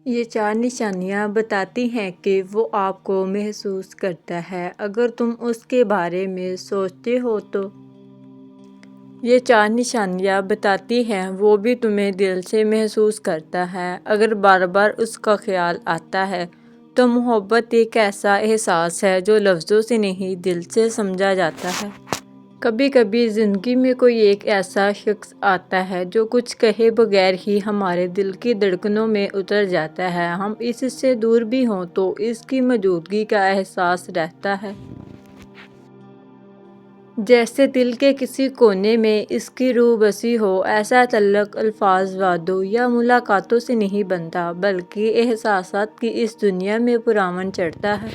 یہ 4 نشانیاں بتاتی ہیں کہ وہ آپ کو محسوس کرتا ہے اگر تم اس کے بارے میں سوچتے ہو تو۔ یہ 4 نشانیاں بتاتی ہیں وہ بھی تمہیں دل سے محسوس کرتا ہے۔ اگر بار بار اس کا خیال آتا ہے تو محبت ایک ایسا احساس ہے جو لفظوں سے نہیں دل سے سمجھا جاتا ہے۔ کبھی کبھی زندگی میں کوئی ایک ایسا شخص آتا ہے جو کچھ کہے بغیر ہی ہمارے دل کی دھڑکنوں میں اتر جاتا ہے۔ ہم اس سے دور بھی ہوں تو اس کی موجودگی کا احساس رہتا ہے۔ جیسے دل کے کسی کونے میں اس کی روح بسی ہو۔ ایسا تعلق الفاظ، وعدوں یا ملاقاتوں سے نہیں بنتا بلکہ احساسات کی اس دنیا میں پرامن چڑھتا ہے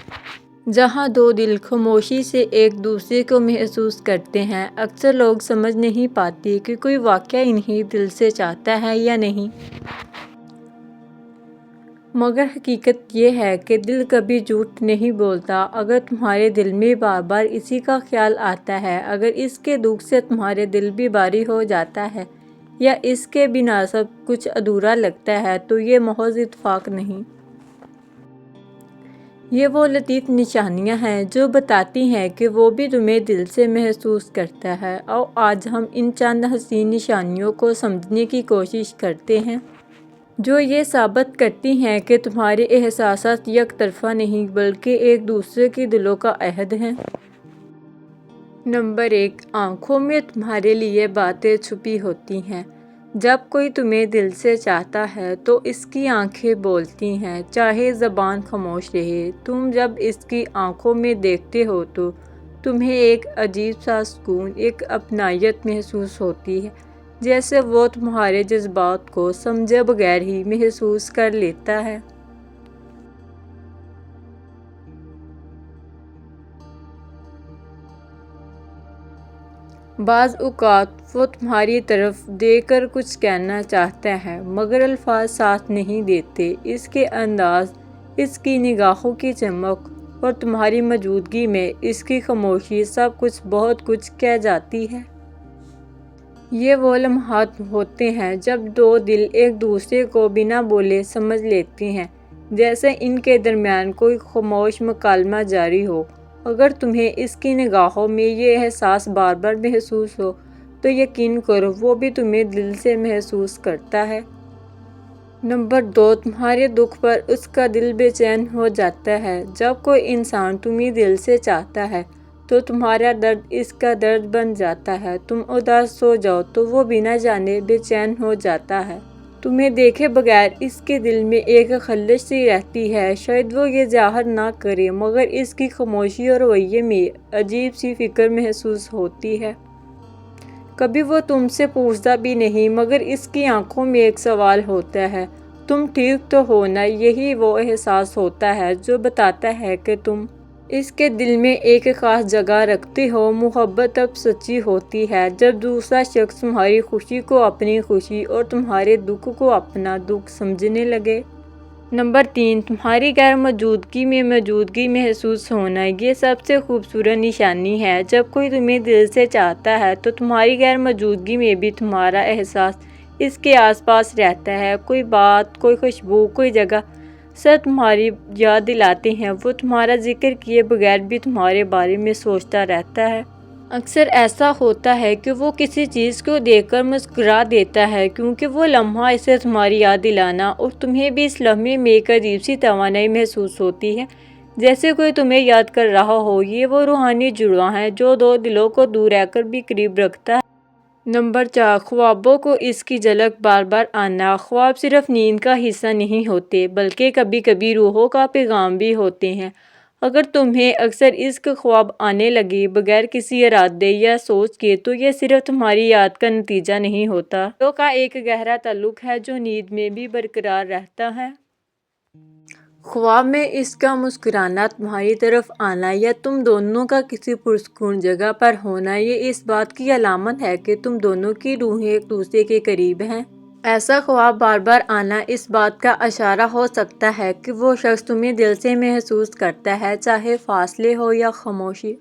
جہاں دو دل خاموشی سے ایک دوسرے کو محسوس کرتے ہیں۔ اکثر لوگ سمجھ نہیں پاتے کہ کوئی واقعہ انہیں دل سے چاہتا ہے یا نہیں، مگر حقیقت یہ ہے کہ دل کبھی جھوٹ نہیں بولتا۔ اگر تمہارے دل میں بار بار اسی کا خیال آتا ہے، اگر اس کے دکھ سے تمہارا دل بھی بھاری ہو جاتا ہے یا اس کے بنا سب کچھ ادھورا لگتا ہے تو یہ محض اتفاق نہیں۔ یہ وہ لطیف نشانیاں ہیں جو بتاتی ہیں کہ وہ بھی تمہیں دل سے محسوس کرتا ہے۔ آؤ آج ہم ان چند حسین نشانیوں کو سمجھنے کی کوشش کرتے ہیں جو یہ ثابت کرتی ہیں کہ تمہارے احساسات یک طرفہ نہیں بلکہ ایک دوسرے کے دلوں کا عہد ہیں۔ نمبر 1، آنکھوں میں تمہارے لیے باتیں چھپی ہوتی ہیں۔ جب کوئی تمہیں دل سے چاہتا ہے تو اس کی آنکھیں بولتی ہیں، چاہے زبان خاموش رہے۔ تم جب اس کی آنکھوں میں دیکھتے ہو تو تمہیں ایک عجیب سا سکون، ایک اپنائیت محسوس ہوتی ہے، جیسے وہ تمہارے جذبات کو سمجھے بغیر ہی محسوس کر لیتا ہے۔ بعض اوقات وہ تمہاری طرف دیکھ کر کچھ کہنا چاہتا ہے مگر الفاظ ساتھ نہیں دیتے۔ اس کے انداز، اس کی نگاہوں کی چمک اور تمہاری موجودگی میں اس کی خاموشی سب کچھ بہت کچھ کہہ جاتی ہے۔ یہ وہ لمحات ہوتے ہیں جب دو دل ایک دوسرے کو بنا بولے سمجھ لیتے ہیں، جیسے ان کے درمیان کوئی خاموش مکالمہ جاری ہو۔ اگر تمہیں اس کی نگاہوں میں یہ احساس بار بار محسوس ہو تو یقین کرو وہ بھی تمہیں دل سے محسوس کرتا ہے۔ نمبر 2، تمہارے دکھ پر اس کا دل بے چین ہو جاتا ہے۔ جب کوئی انسان تمہیں دل سے چاہتا ہے تو تمہارا درد اس کا درد بن جاتا ہے۔ تم اداس ہو جاؤ تو وہ بنا جانے بے چین ہو جاتا ہے۔ تمہیں دیکھے بغیر اس کے دل میں ایک خلش سی رہتی ہے۔ شاید وہ یہ ظاہر نہ کرے مگر اس کی خاموشی اور رویے میں عجیب سی فکر محسوس ہوتی ہے۔ کبھی وہ تم سے پوچھتا بھی نہیں مگر اس کی آنکھوں میں ایک سوال ہوتا ہے، تم ٹھیک تو ہو نا؟ یہی وہ احساس ہوتا ہے جو بتاتا ہے کہ تم اس کے دل میں ایک خاص جگہ رکھتے ہو۔ محبت تب سچی ہوتی ہے جب دوسرا شخص تمہاری خوشی کو اپنی خوشی اور تمہارے دکھ کو اپنا دکھ سمجھنے لگے۔ نمبر 3، تمہاری غیر موجودگی میں موجودگی محسوس ہونا۔ یہ سب سے خوبصورت نشانی ہے۔ جب کوئی تمہیں دل سے چاہتا ہے تو تمہاری غیر موجودگی میں بھی تمہارا احساس اس کے آس پاس رہتا ہے۔ کوئی بات، کوئی خوشبو، کوئی جگہ سب تمہاری یاد دلاتے ہیں۔ وہ تمہارا ذکر کیے بغیر بھی تمہارے بارے میں سوچتا رہتا ہے۔ اکثر ایسا ہوتا ہے کہ وہ کسی چیز کو دیکھ کر مسکرا دیتا ہے کیونکہ وہ لمحہ اسے تمہاری یاد دلانا اور تمہیں بھی اس لمحے میں ایک عجیب سی توانائی محسوس ہوتی ہے، جیسے کوئی تمہیں یاد کر رہا ہو۔ یہ وہ روحانی جڑواں ہے جو دو دلوں کو دور رہ کر بھی قریب رکھتا ہے۔ نمبر 4، خوابوں کو اس کی جھلک بار بار آنا۔ خواب صرف نیند کا حصہ نہیں ہوتے بلکہ کبھی کبھی روحوں کا پیغام بھی ہوتے ہیں۔ اگر تمہیں اکثر اس کے خواب آنے لگے بغیر کسی ارادے یا سوچ کے تو یہ صرف تمہاری یاد کا نتیجہ نہیں ہوتا۔ دلوں کا ایک گہرا تعلق ہے جو نیند میں بھی برقرار رہتا ہے۔ خواب میں اس کا مسکرانا، تمہاری طرف آنا یا تم دونوں کا کسی پرسکون جگہ پر ہونا، یہ اس بات کی علامت ہے کہ تم دونوں کی روحیں ایک دوسرے کے قریب ہیں۔ ایسا خواب بار بار آنا اس بات کا اشارہ ہو سکتا ہے کہ وہ شخص تمہیں دل سے محسوس کرتا ہے، چاہے فاصلے ہو یا خاموشی۔